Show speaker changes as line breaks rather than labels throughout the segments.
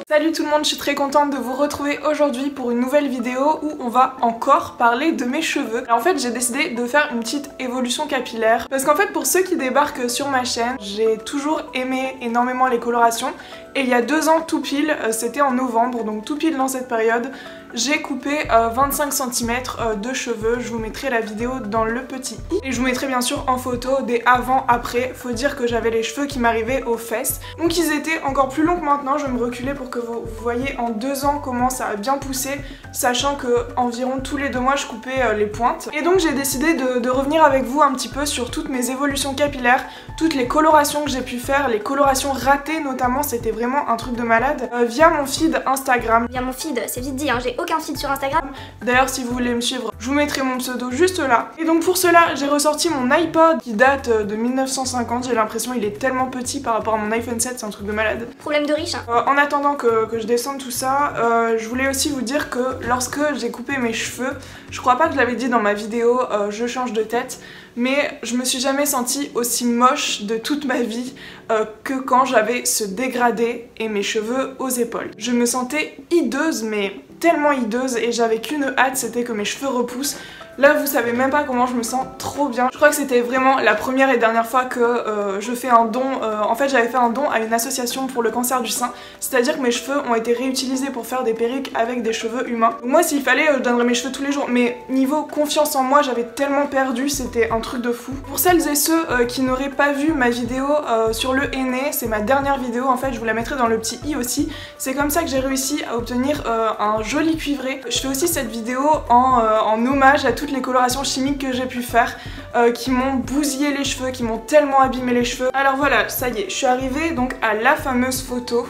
Salut tout le monde, je suis très contente de vous retrouver aujourd'hui pour une nouvelle vidéo où on va encore parler de mes cheveux. Alors en fait j'ai décidé de faire une petite évolution capillaire parce qu'en fait pour ceux qui débarquent sur ma chaîne, j'ai toujours aimé énormément les colorations et il y a 2 ans tout pile, c'était en novembre, donc tout pile dans cette période, j'ai coupé 25 cm de cheveux. Je vous mettrai la vidéo dans le petit i et je vous mettrai bien sûr en photo des avant-après. Faut dire que j'avais les cheveux qui m'arrivaient aux fesses, donc ils étaient encore plus longs que maintenant. Je vais me reculer pour que vous voyez en 2 ans comment ça a bien poussé, sachant que environ tous les 2 mois je coupais les pointes. Et donc j'ai décidé de revenir avec vous un petit peu sur toutes mes évolutions capillaires, toutes les colorations que j'ai pu faire, les colorations ratées notamment, c'était vraiment un truc de malade, via mon feed Instagram.
Via mon feed, c'est vite dit, hein, j'ai aucun feed sur Instagram.
D'ailleurs si vous voulez me suivre, je vous mettrai mon pseudo juste là. Et donc pour cela, j'ai ressorti mon iPod qui date de 1950, j'ai l'impression il est tellement petit par rapport à mon iPhone 7, c'est un truc de malade.
Problème de riche, hein.
En attendant que je descende tout ça, je voulais aussi vous dire que lorsque j'ai coupé mes cheveux, je crois pas que je l'avais dit dans ma vidéo je change de tête, mais je me suis jamais sentie aussi moche de toute ma vie que quand j'avais ce dégradé et mes cheveux aux épaules. Je me sentais hideuse, mais tellement hideuse, et j'avais qu'une hâte, c'était que mes cheveux repoussent. Là vous savez même pas comment je me sens trop bien. Je crois que c'était vraiment la première et dernière fois que je fais un don. En fait j'avais fait un don à une association pour le cancer du sein. C'est à dire que mes cheveux ont été réutilisés pour faire des perruques avec des cheveux humains. Donc moi s'il fallait je donnerais mes cheveux tous les jours. Mais niveau confiance en moi j'avais tellement perdu, c'était un truc de fou. Pour celles et ceux qui n'auraient pas vu ma vidéo sur le henné, c'est ma dernière vidéo en fait, je vous la mettrai dans le petit i aussi. C'est comme ça que j'ai réussi à obtenir un joli cuivré. Je fais aussi cette vidéo en hommage à toutes les colorations chimiques que j'ai pu faire qui m'ont bousillé les cheveux, qui m'ont tellement abîmé les cheveux. Alors voilà, ça y est, je suis arrivée donc à la fameuse photo.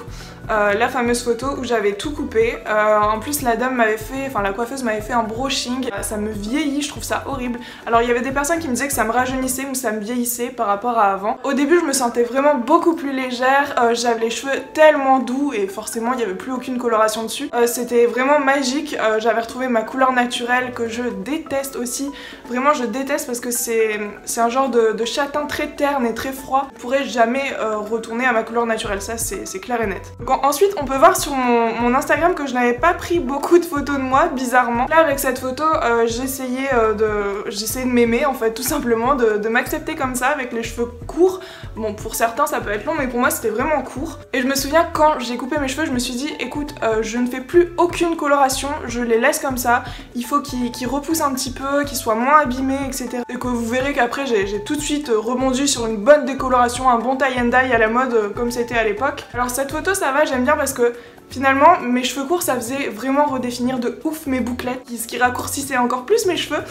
Où j'avais tout coupé. En plus la dame m'avait fait, enfin la coiffeuse m'avait fait un brushing. Ça me vieillit, je trouve ça horrible. Alors il y avait des personnes qui me disaient que ça me rajeunissait ou ça me vieillissait par rapport à avant. Au début je me sentais vraiment beaucoup plus légère, j'avais les cheveux tellement doux et forcément il n'y avait plus aucune coloration dessus. C'était vraiment magique, j'avais retrouvé ma couleur naturelle que je déteste aussi. Vraiment je déteste parce que c'est un genre de châtain très terne et très froid. Je pourrais jamais retourner à ma couleur naturelle, ça c'est clair et net. Donc, ensuite on peut voir sur mon Instagram que je n'avais pas pris beaucoup de photos de moi, bizarrement. Là avec cette photo j'essayais de m'aimer en fait, tout simplement, de m'accepter comme ça avec les cheveux courts. Bon pour certains ça peut être long mais pour moi c'était vraiment court. Et je me souviens quand j'ai coupé mes cheveux je me suis dit écoute je ne fais plus aucune coloration, je les laisse comme ça, il faut qu'ils repoussent un petit peu, qu'ils soient moins abîmés etc. Et que vous verrez qu'après j'ai tout de suite rebondi sur une bonne décoloration, un bon tie and dye à la mode comme c'était à l'époque. Alors cette photo ça va, j'aime bien parce que finalement mes cheveux courts ça faisait vraiment redéfinir de ouf mes bouclettes, ce qui raccourcissait encore plus mes cheveux,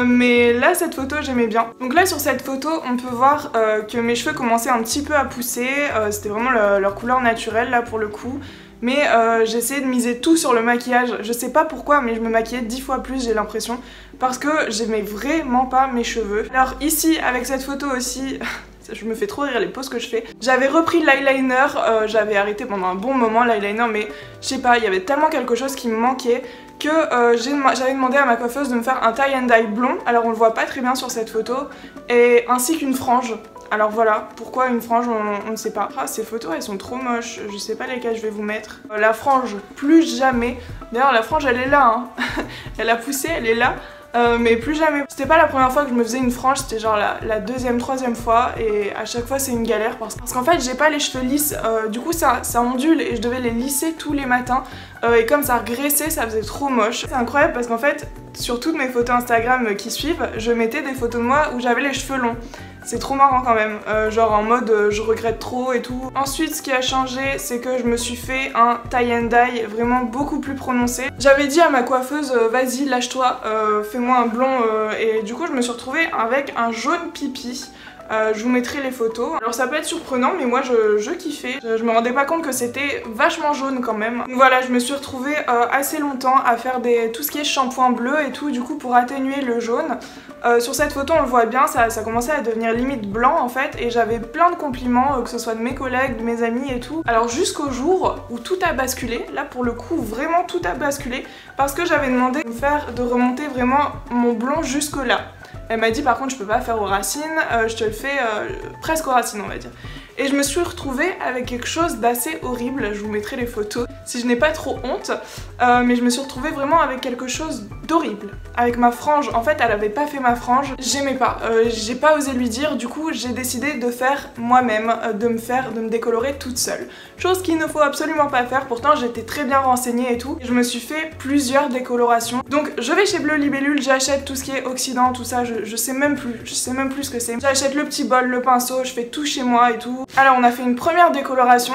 mais là cette photo j'aimais bien. Donc là sur cette photo on peut voir que mes cheveux commençaient un petit peu à pousser, c'était vraiment leur couleur naturelle là pour le coup. Mais j'essayais de miser tout sur le maquillage, je sais pas pourquoi mais je me maquillais 10 fois plus j'ai l'impression, parce que j'aimais vraiment pas mes cheveux. Alors ici avec cette photo aussi je me fais trop rire les poses que je fais. J'avais repris l'eyeliner, j'avais arrêté pendant un bon moment l'eyeliner mais je sais pas, il y avait tellement quelque chose qui me manquait que j'avais demandé à ma coiffeuse de me faire un tie and dye blond, alors on le voit pas très bien sur cette photo, et ainsi qu'une frange. Alors voilà, pourquoi une frange on ne sait pas. Ah ces photos elles sont trop moches, je sais pas lesquelles je vais vous mettre. La frange, plus jamais. D'ailleurs la frange elle est là hein. Elle a poussé, elle est là. Mais plus jamais. C'était pas la première fois que je me faisais une frange, c'était genre la deuxième, troisième fois, et à chaque fois c'est une galère parce qu'en fait j'ai pas les cheveux lisses, du coup ça ondule et je devais les lisser tous les matins, et comme ça regraissait ça faisait trop moche. C'est incroyable parce qu'en fait sur toutes mes photos Instagram qui suivent, je mettais des photos de moi où j'avais les cheveux longs. C'est trop marrant quand même, genre en mode je regrette trop et tout. Ensuite ce qui a changé c'est que je me suis fait un tie and dye vraiment beaucoup plus prononcé. J'avais dit à ma coiffeuse vas-y lâche-toi, fais-moi un blond, et du coup je me suis retrouvée avec un jaune pipi. Je vous mettrai les photos. Alors ça peut être surprenant mais moi je kiffais. Je me rendais pas compte que c'était vachement jaune quand même. Donc voilà, je me suis retrouvée assez longtemps à faire tout ce qui est shampoing bleu et tout du coup pour atténuer le jaune. Sur cette photo on le voit bien, ça commençait à devenir limite blanc en fait, et j'avais plein de compliments, que ce soit de mes collègues, de mes amis et tout. Alors jusqu'au jour où tout a basculé, là pour le coup vraiment tout a basculé, parce que j'avais demandé de remonter vraiment mon blond jusque là. Elle m'a dit par contre je peux pas faire aux racines, je te le fais presque aux racines on va dire. et je me suis retrouvée avec quelque chose d'assez horrible. Je vous mettrai les photos si je n'ai pas trop honte, mais je me suis retrouvée vraiment avec quelque chose d'horrible. Avec ma frange, en fait elle avait pas fait ma frange, j'aimais pas, j'ai pas osé lui dire, du coup j'ai décidé de faire moi-même, de me décolorer toute seule. Chose qu'il ne faut absolument pas faire, pourtant j'étais très bien renseignée et tout, et je me suis fait plusieurs décolorations. Donc je vais chez Bleu Libellule, j'achète tout ce qui est oxydant, tout ça, je sais même plus ce que c'est. J'achète le petit bol, le pinceau, je fais tout chez moi et tout. Alors on a fait une première décoloration.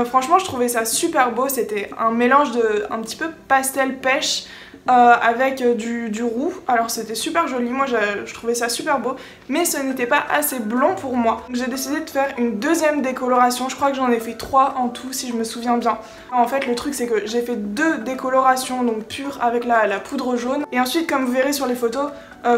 Franchement je trouvais ça super beau, c'était un mélange de un petit peu pastel pêche avec du roux. Alors c'était super joli, moi je trouvais ça super beau, mais ce n'était pas assez blond pour moi. Donc j'ai décidé de faire une deuxième décoloration, je crois que j'en ai fait 3 en tout si je me souviens bien. En fait le truc c'est que j'ai fait 2 décolorations donc pures avec la poudre jaune, et ensuite comme vous verrez sur les photos,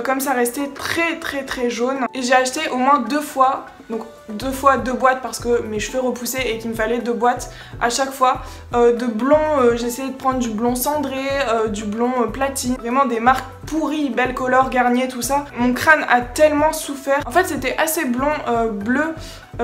comme ça restait très jaune, et j'ai acheté au moins 2 fois, donc 2 fois 2 boîtes parce que mes cheveux repoussaient et qu'il me fallait 2 boîtes à chaque fois, de blond, j'ai essayé de prendre du blond cendré, du blond platine, vraiment des marques pourries, Belle Color, Garnier, tout ça. Mon crâne a tellement souffert, en fait c'était assez blond bleu,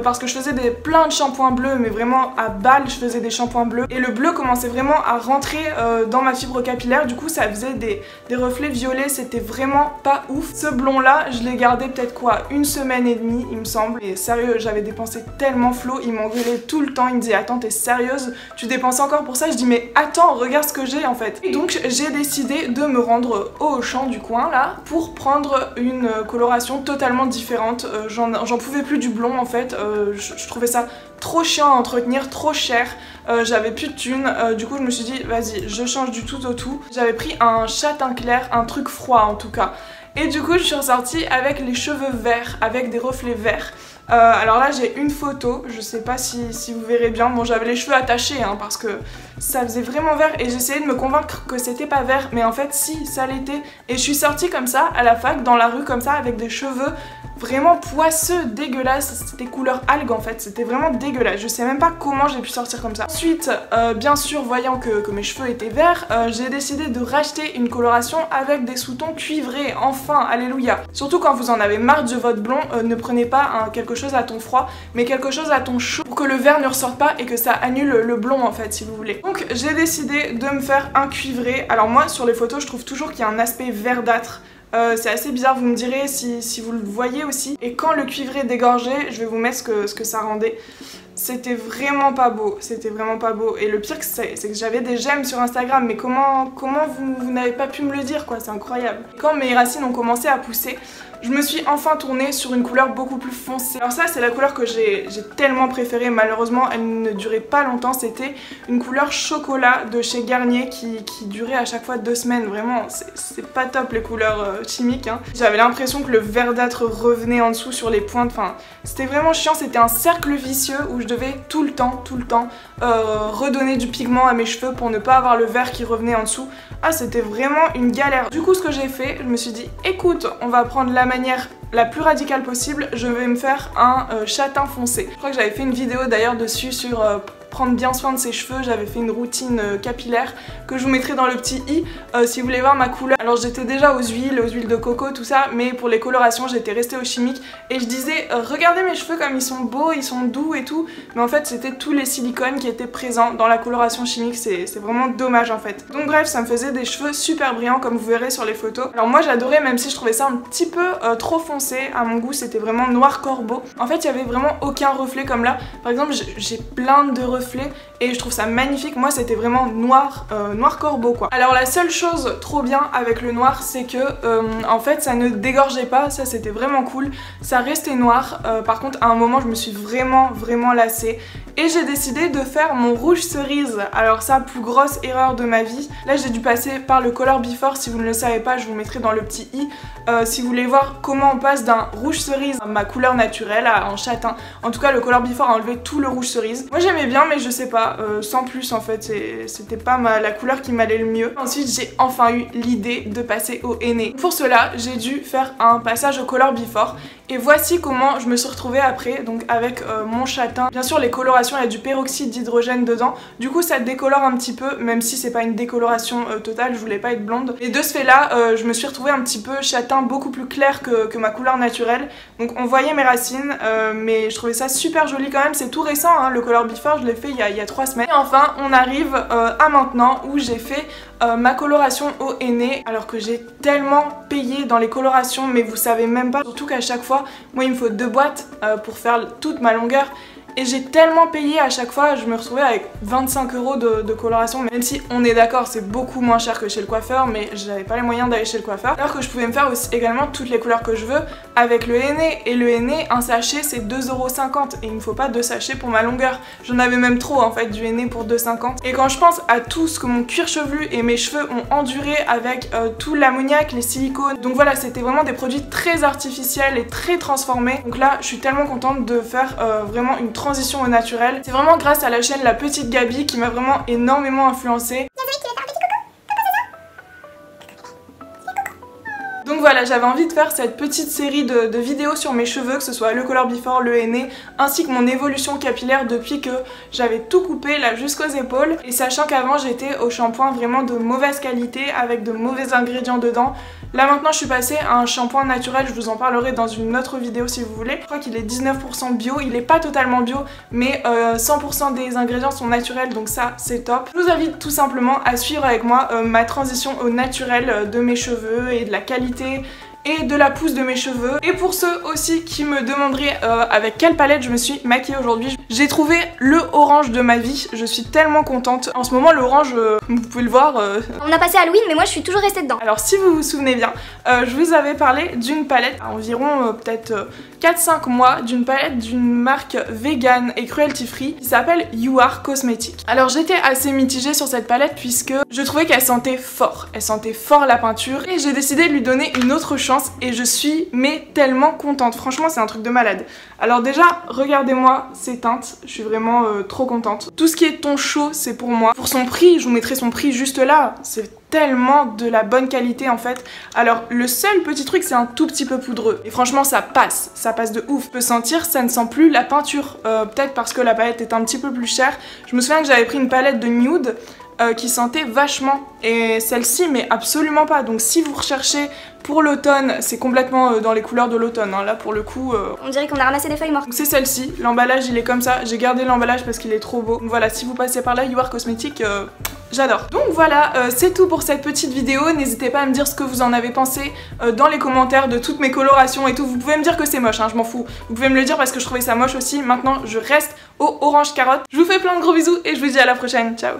parce que je faisais plein de shampoings bleus, mais vraiment à balle je faisais des shampoings bleus, et le bleu commençait vraiment à rentrer dans ma fibre capillaire, du coup ça faisait des reflets violets, c'était vraiment pas ouf. Ce blond là je l'ai gardé peut-être quoi, 1 semaine et demie il me semble, et sérieux j'avais dépensé tellement Flo, il m'engueulait tout le temps, il me disait attends t'es sérieuse, tu dépenses encore pour ça? Je dis mais attends regarde ce que j'ai en fait. Et donc j'ai décidé de me rendre au Auchan du coin là pour prendre une coloration totalement différente, j'en pouvais plus du blond en fait. Je trouvais ça trop chiant à entretenir, trop cher, j'avais plus de thunes, du coup je me suis dit vas-y je change du tout au tout. J'avais pris un châtain clair, un truc froid en tout cas, et du coup je suis ressortie avec les cheveux verts, avec des reflets verts. Alors là j'ai une photo, je sais pas si vous verrez bien, bon j'avais les cheveux attachés hein, parce que ça faisait vraiment vert, et j'essayais de me convaincre que c'était pas vert, mais en fait si, ça l'était, et je suis sortie comme ça à la fac, dans la rue comme ça, avec des cheveux vraiment poisseux, dégueulasses, c'était couleur algue en fait, c'était vraiment dégueulasse, je sais même pas comment j'ai pu sortir comme ça. Ensuite, bien sûr, voyant que mes cheveux étaient verts, j'ai décidé de racheter une coloration avec des sous-tons cuivrés, enfin, alléluia. Surtout quand vous en avez marre de votre blond, ne prenez pas quelque chose à ton froid, mais quelque chose à ton chaud, pour que le vert ne ressorte pas et que ça annule le blond en fait, si vous voulez. Donc j'ai décidé de me faire un cuivré. Alors moi, sur les photos, je trouve toujours qu'il y a un aspect verdâtre. C'est assez bizarre, vous me direz si vous le voyez aussi. Et quand le cuivré dégorgeait, je vais vous mettre ce que ça rendait. C'était vraiment pas beau, c'était vraiment pas beau. Et le pire c'est que j'avais des j'aime sur Instagram, mais comment vous n'avez pas pu me le dire quoi, c'est incroyable. Quand mes racines ont commencé à pousser, je me suis enfin tournée sur une couleur beaucoup plus foncée. Alors ça c'est la couleur que j'ai tellement préférée, malheureusement elle ne durait pas longtemps, c'était une couleur chocolat de chez Garnier qui durait à chaque fois 2 semaines, vraiment c'est pas top les couleurs chimiques hein. J'avais l'impression que le verdâtre revenait en dessous sur les pointes, enfin c'était vraiment chiant, c'était un cercle vicieux où je devais tout le temps redonner du pigment à mes cheveux pour ne pas avoir le vert qui revenait en dessous. Ah c'était vraiment une galère. Du coup ce que j'ai fait, je me suis dit écoute on va prendre la manière la plus radicale possible, je vais me faire un châtain foncé. Je crois que j'avais fait une vidéo d'ailleurs dessus sur prendre bien soin de ses cheveux, j'avais fait une routine capillaire que je vous mettrai dans le petit i si vous voulez voir ma couleur. Alors j'étais déjà aux huiles de coco tout ça, mais pour les colorations j'étais restée au chimique et je disais regardez mes cheveux comme ils sont beaux, ils sont doux et tout, mais en fait c'était tous les silicones qui étaient présents dans la coloration chimique, c'est vraiment dommage en fait. Donc bref ça me faisait des cheveux super brillants comme vous verrez sur les photos. Alors moi j'adorais, même si je trouvais ça un petit peu trop foncé à mon goût, c'était vraiment noir corbeau. En fait il y avait vraiment aucun reflet comme là, par exemple j'ai plein de reflets et je trouve ça magnifique. Moi c'était vraiment noir, noir corbeau quoi. Alors la seule chose trop bien avec le noir c'est que en fait ça ne dégorgeait pas, ça c'était vraiment cool, ça restait noir. Par contre à un moment je me suis vraiment lassée et j'ai décidé de faire mon rouge cerise. Alors ça, plus grosse erreur de ma vie, là j'ai dû passer par le Color Before, si vous ne le savez pas je vous mettrai dans le petit i si vous voulez voir comment on passe d'un rouge cerise à ma couleur naturelle en châtain. En tout cas le Color Before a enlevé tout le rouge cerise. Moi j'aimais bien mais je sais pas, sans plus en fait, c'était pas la couleur qui m'allait le mieux. Ensuite j'ai enfin eu l'idée de passer au henné. Pour cela j'ai dû faire un passage au Color Before Et voici comment je me suis retrouvée après, donc avec mon châtain. Bien sûr les colorations, il y a du peroxyde d'hydrogène dedans, du coup ça décolore un petit peu, même si c'est pas une décoloration totale, je voulais pas être blonde. Et de ce fait là, je me suis retrouvée un petit peu châtain beaucoup plus clair que ma couleur naturelle. Donc on voyait mes racines, mais je trouvais ça super joli quand même, c'est tout récent, hein, le Color Before je l'ai fait il y a 3 semaines. Et enfin on arrive à maintenant où j'ai fait ma coloration au henné, alors que j'ai tellement payé dans les colorations, mais vous savez même pas, surtout qu'à chaque fois, moi il me faut 2 boîtes pour faire toute ma longueur. Et j'ai tellement payé à chaque fois, je me retrouvais avec 25 € de coloration, même si on est d'accord, c'est beaucoup moins cher que chez le coiffeur, mais j'avais pas les moyens d'aller chez le coiffeur. Alors que je pouvais me faire aussi également toutes les couleurs que je veux avec le henné. Et le henné, un sachet c'est 2,50 € et il me faut pas 2 sachets pour ma longueur. J'en avais même trop en fait du henné pour 2,50 €. Et quand je pense à tout ce que mon cuir chevelu et mes cheveux ont enduré avec tout l'ammoniac, les silicones, donc voilà, c'était vraiment des produits très artificiels et très transformés. Donc là, je suis tellement contente de faire vraiment une transition au naturel. C'est vraiment grâce à la chaîne La Petite Gabi qui m'a vraiment énormément influencée. Donc voilà, j'avais envie de faire cette petite série de vidéos sur mes cheveux, que ce soit le Color Before, le henné, ainsi que mon évolution capillaire depuis que j'avais tout coupé là jusqu'aux épaules. Et sachant qu'avant j'étais au shampoing vraiment de mauvaise qualité avec de mauvais ingrédients dedans. Là maintenant je suis passée à un shampoing naturel, je vous en parlerai dans une autre vidéo si vous voulez. Je crois qu'il est 19% bio, il est pas totalement bio, mais 100% des ingrédients sont naturels, donc ça c'est top. Je vous invite tout simplement à suivre avec moi ma transition au naturel de mes cheveux et de la qualité et de la pousse de mes cheveux. Et pour ceux aussi qui me demanderaient avec quelle palette je me suis maquillée aujourd'hui, j'ai trouvé le orange de ma vie. Je suis tellement contente. En ce moment l'orange, vous pouvez le voir.
On a passé Halloween mais moi je suis toujours restée dedans.
Alors si vous vous souvenez bien, je vous avais parlé d'une palette à environ peut-être 4-5 mois, d'une palette d'une marque vegan et cruelty free qui s'appelle You Are Cosmetics. Alors j'étais assez mitigée sur cette palette puisque je trouvais qu'elle sentait fort. Elle sentait fort la peinture et j'ai décidé de lui donner une autre chance et je suis mais tellement contente. Franchement c'est un truc de malade. Alors déjà regardez-moi ces teintes, je suis vraiment trop contente. Tout ce qui est ton chaud c'est pour moi. Pour son prix, je vous mettrai son prix juste là, c'est tellement de la bonne qualité en fait. Alors le seul petit truc c'est un tout petit peu poudreux et franchement ça passe de ouf. Je peux sentir, ça ne sent plus la peinture, peut-être parce que la palette est un petit peu plus chère. Je me souviens que j'avais pris une palette de nude qui sentait vachement et celle-ci mais absolument pas. Donc si vous recherchez pour l'automne, c'est complètement dans les couleurs de l'automne, hein. Là pour le coup
on dirait qu'on a ramassé des feuilles mortes.
c'est celle-ci, l'emballage il est comme ça, j'ai gardé l'emballage parce qu'il est trop beau. Donc voilà, si vous passez par là, You Are Cosmetics, j'adore. Donc voilà, c'est tout pour cette petite vidéo. N'hésitez pas à me dire ce que vous en avez pensé dans les commentaires de toutes mes colorations et tout. Vous pouvez me dire que c'est moche, hein, je m'en fous. Vous pouvez me le dire parce que je trouvais ça moche aussi. Maintenant je reste au orange carotte. Je vous fais plein de gros bisous et je vous dis à la prochaine, ciao.